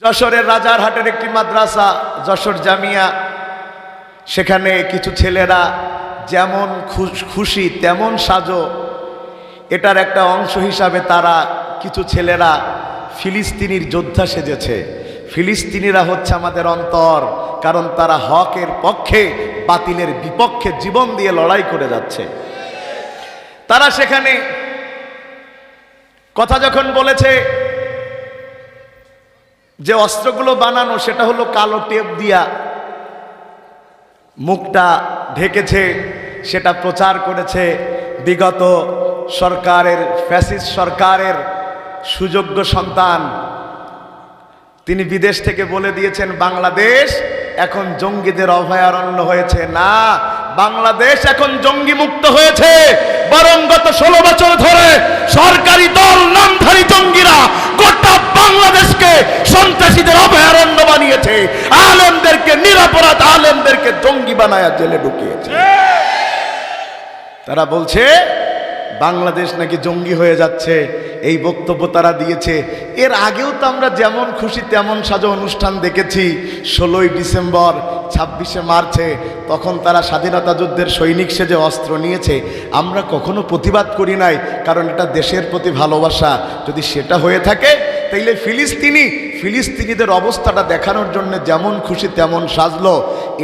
যশোরের রাজারহাটের একটি মাদ্রাসা যশোর জামিয়া, সেখানে কিছু ছেলেরা যেমন খুশি তেমন সাজো, এটার একটা অংশ হিসাবে তারা কিছু ছেলেরা ফিলিস্তিনির যোদ্ধা সেজেছে। ফিলিস্তিনিরা হচ্ছে আমাদের অন্তর, কারণ তারা হকের পক্ষে বাতিলের বিপক্ষে জীবন দিয়ে লড়াই করে যাচ্ছে। তারা সেখানে কথা যখন বলেছে যে অস্ত্রগুলো বানানো, সেটা হলো কালো টেপ দিয়া মুখটা ঢেকেছে, সেটা প্রচার করেছে বিগত সরকারের, ফ্যাসিস্ট সরকারের সুযোগ্য সন্তান। তিনি বিদেশ থেকে বলে দিয়েছেন বাংলাদেশ এখন জঙ্গিদের অভয়ারণ্য হয়েছে। না, বাংলাদেশ এখন জঙ্গি মুক্ত হয়েছে, বরং গত 16 বছর ধরে সরকারি দল নামধারী জঙ্গিরা গোটা বাংলাদেশকে সন্ত্রাসীদের অভয়ারণ্য বানিয়েছে, আলেমদেরকে, নিরপরাধ আলেমদেরকে জঙ্গি বানায়া জেলে ঢুকিয়েছে। তারা বলছে বাংলাদেশ নাকি জঙ্গি হয়ে যাচ্ছে, এই বক্তব্য তারা দিয়েছে। এর আগেও তো আমরা যেমন খুশি তেমন সাজো অনুষ্ঠান দেখেছি। 16ই ডিসেম্বর, 26শে মার্চে, তখন তারা স্বাধীনতা যুদ্ধের সৈনিক সেজে অস্ত্র নিয়েছে। আমরা কখনো প্রতিবাদ করি নাই, কারণ এটা দেশের প্রতি ভালোবাসা। যদি সেটা হয়ে থাকে তাইলে ফিলিস্তিনিদের অবস্থাটা দেখানোর জন্য যেমন খুশি তেমন সাজলো।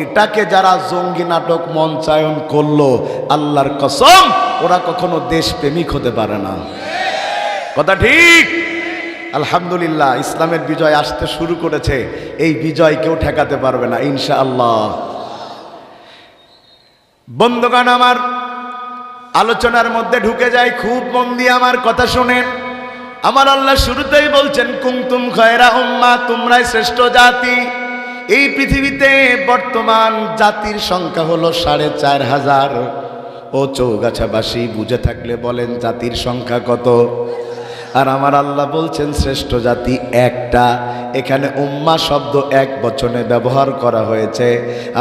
এটাকে যারা জঙ্গি নাটক মঞ্চায়ন করলো, আল্লাহর কসম ওরা কখনো দেশপ্রেমিক হতে পারে না। কথা ঠিক? আলহামদুলিল্লাহ, ইসলামের বিজয় আসতে শুরু করেছে। এই বিজয় কেউ ঠেকাতে পারবে না ইনশাআল্লাহ। বন্ধুগণ, আমার আলোচনার মধ্যে ঢুকে যায়, খুব মন দিয়ে আমার কথা শুনেন। আমার আল্লাহ শুরুতেই বলছেন কুনতুম খায়রা উম্মাহ, তোমরাই শ্রেষ্ঠ জাতি। এই পৃথিবীতে বর্তমান জাতির সংখ্যা হলো 4500। ও চৌগাছাবাসী, বুঝে থাকলে বলেন জাতির সংখ্যা কত? আর আমার আল্লাহ বলছেন শ্রেষ্ঠ জাতি একটা। এখানে উম্মাহ শব্দ এক বচনে ব্যবহার করা হয়েছে।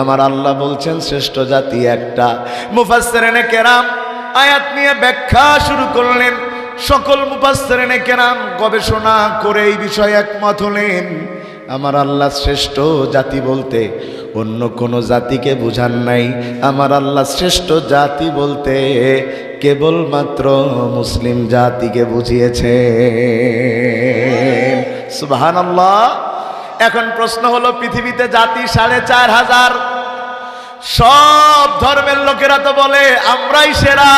আমার আল্লাহ বলছেন শ্রেষ্ঠ জাতি একটা। মুফাসসিরিনে কেরাম আয়াত নিয়ে ব্যাখ্যা শুরু করলেন। সকল মুফাসসিরিনে কেরাম গবেষণা করে এই বিষয়ে একমত হলেন, আমার আল্লাহ শ্রেষ্ঠ জাতি বলতে অন্য কোনো জাতিকে বুঝান নাই। আমার আল্লাহ শ্রেষ্ঠ জাতি বলতে কেবলমাত্র মুসলিম জাতিকে বুঝিয়েছে। সুবহানাল্লাহ। এখন প্রশ্ন হলো, পৃথিবীতে জাতি 4500, সব ধর্মের লোকেরা তো বলে আমরাই সেরা,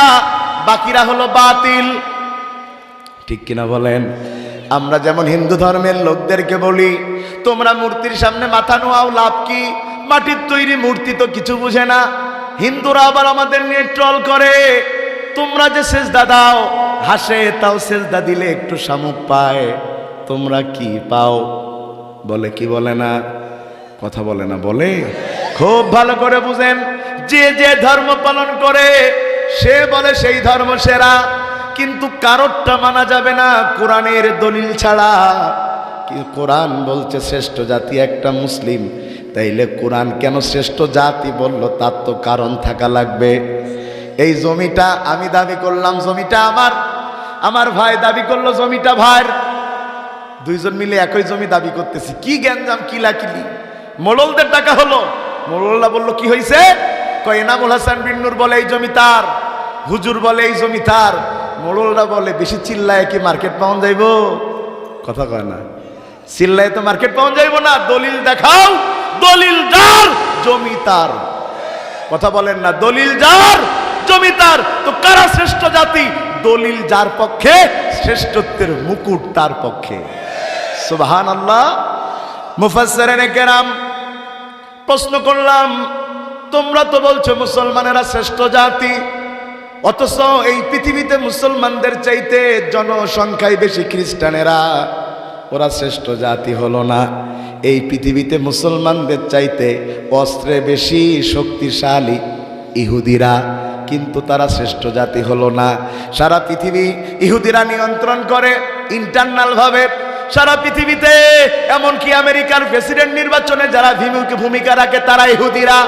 বাকিরা হলো বাতিল। ঠিক কিনা বলেন? আমরা যেমন হিন্দু ধর্মের লোকদেরকে বলি তোমরা মূর্তির সামনে মাথা নোয়াও, লাভ কি? মাটির তৈরি মূর্তি তো কিছু বুঝে না। হিন্দুরা আবার আমাদের নিয়ে ট্রল করে, তোমরা যে সেজদা দাও, হাসে, তাও সেজদা দিলে একটু শামুক পায়, তোমরা কি পাও? বলে কি বলে না? কথা বলে না? বলে। খুব ভালো করে বুঝেন, যে যে ধর্ম পালন করে সে বলে সেই ধর্ম সেরা, কিন্তু কারোরটা মানা যাবে না কোরআনের দলিল ছাড়া। কোরআন বলছে শ্রেষ্ঠ জাতি একটা মুসলিম, তাইলে কোরআন কেন শ্রেষ্ঠ জাতি বলল? তার তো কারণ থাকা লাগবে। এই জমিটা আমি দাবি করলাম জমিটা আমার, আমার ভাই দাবি করলো জমিটা ভাইয়ের, দুইজন মিলে একই জমি দাবি করতেছি। কি গ্যাঞ্জাম, কিলাকিলি, মোড়লদের টাকা হলো। মোড়লরা বললো কি হয়েছে? কয় এনামুল হাসান বিন্নুর বলে এই জমি তার, হুজুর বলে এই জমি তার। মোড়লরা বলে বেশি চিল্লায় কি মার্কেট পাওয়া যাইব? কথা কয় না, চিল্লায় তো মার্কেট পাওয়া যাইব না। দলিল দেখাও, দলিল যার জমি তার। কথা বলেন না? দলিল যার জমি তার। তো কারা শ্রেষ্ঠ জাতি? দলিল যার পক্ষে, শ্রেষ্ঠত্বের মুকুট তার পক্ষে। সুবহানাল্লাহ। মুফাসসিরিনে কেরাম প্রশ্ন করলাম, তোমরা তো বলছো মুসলমানেরা শ্রেষ্ঠ জাতি, অথচ এই পৃথিবীতে মুসলমানদের চাইতে জনসংখ্যায় বেশি খ্রিস্টানেরা, ওরা শ্রেষ্ঠ জাতি হলো না? এই পৃথিবীতে মুসলমানদের চাইতে অস্ত্রে বেশি শক্তিশালী ইহুদিরা, কিন্তু তারা শ্রেষ্ঠ জাতি হলো না? সারা পৃথিবী ইহুদিরা নিয়ন্ত্রণ করে ইন্টারনাল ভাবে। সারা পৃথিবীতে এমনকি আমেরিকার প্রেসিডেন্ট নির্বাচনে যারা ভূমিকা রাখে তারা ইহুদিরা।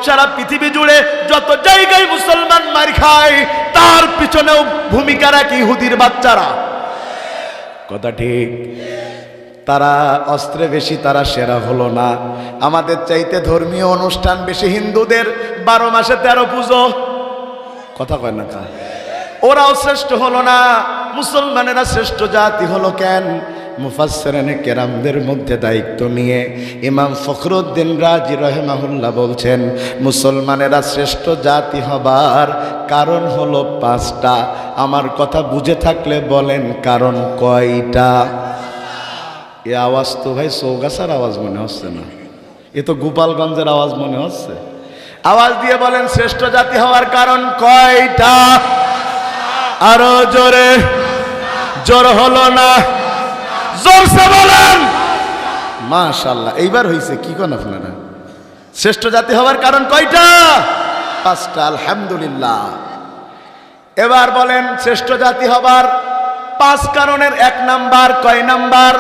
সারা পৃথিবী জুড়ে যত জায়গায় মুসলমান মার খায় তার পিছনেও ভূমিকা রাখে ইহুদির বাচ্চারা। কথা ঠিক? তারা অস্ত্রে বেশি, তারা সেরা হলো না। আমাদের চাইতে ধর্মীয় অনুষ্ঠান বেশি হিন্দুদের, 12 মাসে 13 পুজো, কথা কয় না কা, ওরাও শ্রেষ্ঠ হলো না। মুসলমানেরা শ্রেষ্ঠ জাতি হলো কেন? মুফাসসিরিনে কেরামদের মধ্যে দায়িত্ব নিয়ে ইমাম ফখরুদ্দিন রাজি রাহিমাহুল্লাহ বলছেন, মুসলমানেরা শ্রেষ্ঠ জাতি হবার কারণ হলো 5টা। আমার কথা বুঝে থাকলে বলেন কারণ কয়টা? এ আওয়াজ তো ভাই চৌগাছার আওয়াজ মনে হচ্ছে না, এ তো গোপালগঞ্জের আওয়াজ মনে হচ্ছে। আওয়াজ দিয়ে বলেন শ্রেষ্ঠ জাতি হওয়ার কারণ কয়টা? আরো জোরে, জোর হলো না, জোরসে বলেন। মাশাআল্লাহ, এইবার হইছে। কি কোন আপনারা? শ্রেষ্ঠ জাতি হওয়ার কারণ কয়টা? 5টা, আলহামদুলিল্লাহ। এবার বলেন শ্রেষ্ঠ জাতি হবার 5 কারণের 1 নাম্বার, কয় নাম্বার?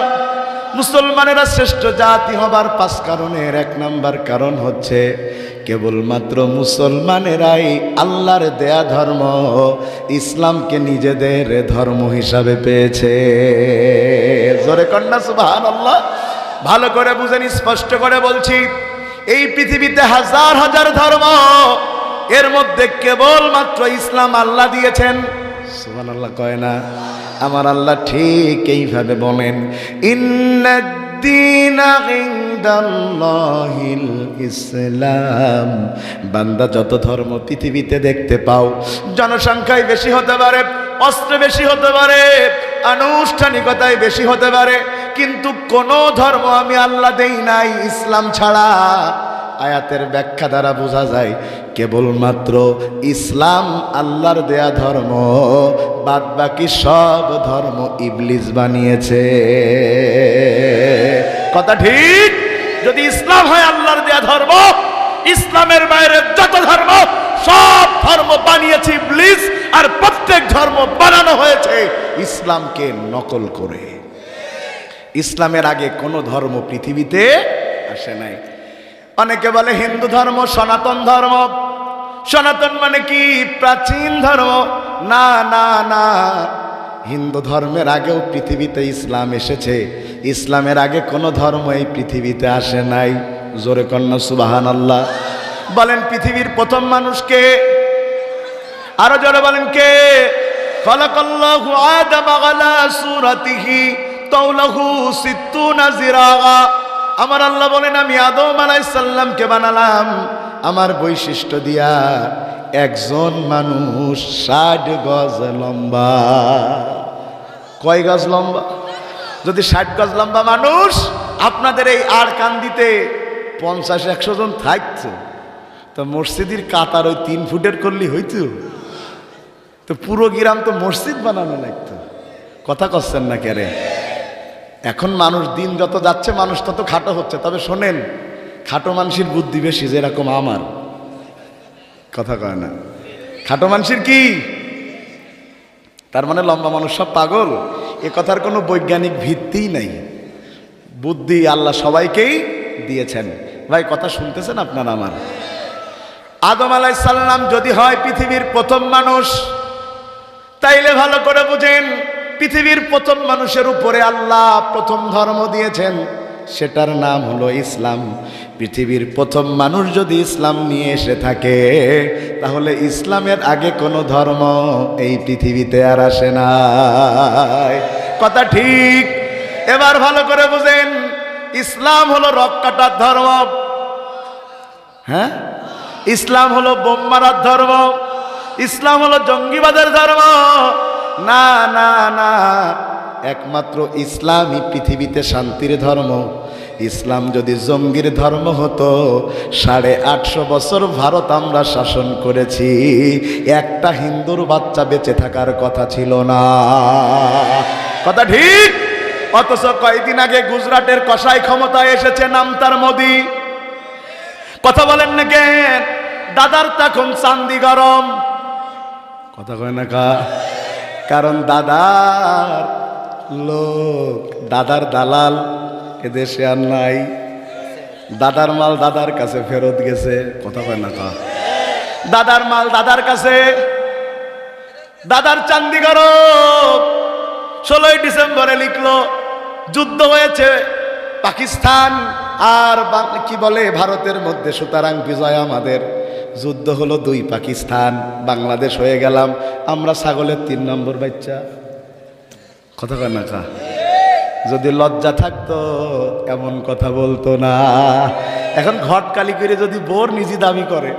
মুসলমানেরা শ্রেষ্ঠ জাতি হবার 5 কারণের 1 নাম্বার কারণ হচ্ছে কেবলমাত্র মুসলমানেরাই আল্লাহর দেয়া ধর্ম ইসলামকে নিজেদের ধর্ম হিসাবে পেয়েছে। জোরে কন্যা সুবহানাল্লাহ। ভালো করে বুঝেন, স্পষ্ট করে বলছি, এই পৃথিবীতে হাজার হাজার ধর্ম, এর মধ্যে কেবলমাত্র ইসলাম আল্লাহ দিয়েছেন। সুবহানাল্লাহ কয় না? আমার আল্লাহ ঠিক এইভাবে বলেন, ইন্নাদ-দীনা ইনদাল্লাহিল ইসলাম। বান্দা, যত ধর্ম পৃথিবীতে দেখতে পাও, জনসংখ্যায় বেশি হতে পারে, অস্ত্রে বেশি হতে পারে, আনুষ্ঠানিকতায় বেশি হতে পারে, কিন্তু কোন ধর্ম আমি আল্লাহ দেই নাই ইসলাম ছাড়া। আয়াতের ব্যাখ্যা দ্বারা বোঝা যায় কেবলমাত্র ইসলাম আল্লাহর দেয়া ধর্ম, বাদ বাকি সব ধর্ম ইবলিস বানিয়েছে। কথা ঠিক? যদি ইসলাম হয় আল্লাহর দেয়া ধর্ম, ইসলামের বাইরে যত ধর্ম, সব ধর্ম বানিয়েছে ইবলিস, আর প্রত্যেক ধর্ম বানানো হয়েছে ইসলামকে নকল করে। ইসলামের আগে কোনো ধর্ম পৃথিবীতে আসে নাই। অনেকে বলে হিন্দু ধর্ম সনাতন ধর্ম। সনাতন মানে কি? প্রাচীন ধর্ম। না না না, হিন্দু ধর্মের আগেও পৃথিবীতে ইসলাম এসেছে। ইসলামের আগে কোনো ধর্ম এই পৃথিবীতে আসে নাই। জোরে কন্যা সুবহানাল্লাহ। বলেন পৃথিবীর প্রথম মানুষকে? আরো জোরে বলেন কে? খালাকাল্লাহু আদাম আলা সূরাতিহি তাওলাহু 60 জিরাআ। আমার আল্লাহ বলেন, আমি আদম আলাইহিস সালামকে বানালাম আমার বৈশিষ্ট্য দিয়া, একজন মানুষ 60 গজ লম্বা। কয় গজ লম্বা? যদি 60 গজ লম্বা মানুষ আপনাদের এই আর কান্দিতে 50-100 জন থাকতো, তো মসজিদের কাতার ওই 3 ফুটের করলি হইতো, তো পুরো গ্রাম তো মসজিদ বানানো লাগতো। কথা কচ্ছেন না কে রে? এখন মানুষ দিন যত যাচ্ছে মানুষ তত খাটো হচ্ছে। তবে শোনেন, খাটো মানুষের বুদ্ধি বেশি, যেরকম আমার। কথা কয় না? খাটো মানুষের কি তার মানে লম্বা মানুষ সব পাগল? এ কথার কোনো বৈজ্ঞানিক ভিত্তিই নাই। বুদ্ধি আল্লাহ সবাইকেই দিয়েছেন। ভাই কথা শুনতেছেন আপনারা আমার? আদম আলাইহিস সালাম যদি হয় পৃথিবীর প্রথম মানুষ, তাইলে ভালো করে বুঝেন, পৃথিবীর প্রথম মানুষের উপরে আল্লাহ প্রথম ধর্ম দিয়েছেন, সেটার নাম হলো ইসলাম। পৃথিবীর প্রথম মানুষ যদি ইসলাম নিয়ে এসে থাকে, তাহলে ইসলামের আগে কোনো ধর্ম এই পৃথিবীতে আর আসে না। কথা ঠিক? এবার ভালো করে বুঝেন, ইসলাম হলো রক কাটার ধর্ম। হ্যাঁ, ইসলাম হলো বোম মারার ধর্ম। ইসলাম হলো জঙ্গিবাদের ধর্ম। না না না, একমাত্র ইসলামই পৃথিবীতে শান্তির ধর্ম। ইসলাম যদি জঙ্গির ধর্ম হতো, 850 বছর ভারত আমরা শাসন করেছি, একটা হিন্দুর বাচ্চা বেঁচে থাকার কথা ছিল না। কথা ঠিক? অথচ কয়েকদিন আগে গুজরাটের কসাই ক্ষমতায় এসেছে, নাম তার মোদি। কথা বলেন না কেন? দাদার তখন চান্দি গরম। কথা কয় না কা? কারণ দাদার লোক, দাদার দালাল এদেশে আর নাই। দাদার মাল দাদার কাছে ফেরত গেছে। কথা কয় না কা? দাদার মাল দাদার কাছে, দাদার চান্দি গরম। 16 ডিসেম্বরে লিখলো যুদ্ধ হয়েছে পাকিস্তান আর কি বলে ভারতের মধ্যে, সুতরাং বিজয় আমাদের। যুদ্ধ হলো দুই পাকিস্তান, বাংলাদেশ হয়ে গেলাম আমরা ছাগলের 3 নম্বর বাচ্চা। কথা কয় না কা? যদি লজ্জা থাকতো এমন কথা বলতো না। এখন ঘটকালি করে যদি বোর নিজে দাবি করে,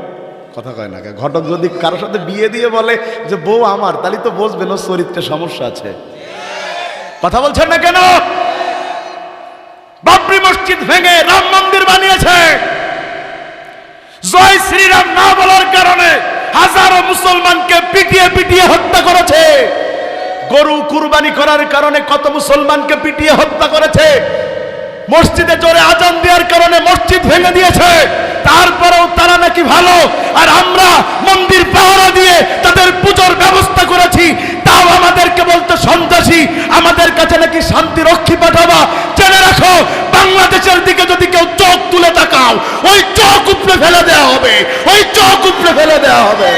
কথা কয় না কা? ঘটক যদি কারোর সাথে বিয়ে দিয়ে বলে যে বউ আমার, তাহলে তো বুঝবেন ওর চরিত্রে সমস্যা আছে। কথা বলছেন না কেন? বাবরি মসজিদ ভেঙে রাম মন্দির বানিয়েছে, জয় শ্রীরাম না বলার কারণে হাজারো মুসলমানকে পিটিয়ে পিটিয়ে হত্যা করেছে। গরু কুরবানি করার কারণে কত মুসলমানকে পিটিয়ে হত্যা করেছে। মসজিদে জোরে আজান দেওয়ার কারণে মসজিদ ভেঙে দিয়েছে। তারপরেও তারা নাকি ভালো, আর আমরা মন্দির পাহারা দিয়ে তাদের পূজার ব্যবস্থা করেছি, তাও আমাদেরকে বলতে সন্ত্রাসী, আমাদের কাছে নাকি শান্তি রক্ষী পাঠাবা। জেনে রাখো, বাংলাদেশের দিকে যদি কেউ চোখ তুলে তাকাও, ওই চোখ উপড়ে ফেলে দেওয়া হবে, ওই চোখ উপড়ে ফেলে দেওয়া হবে।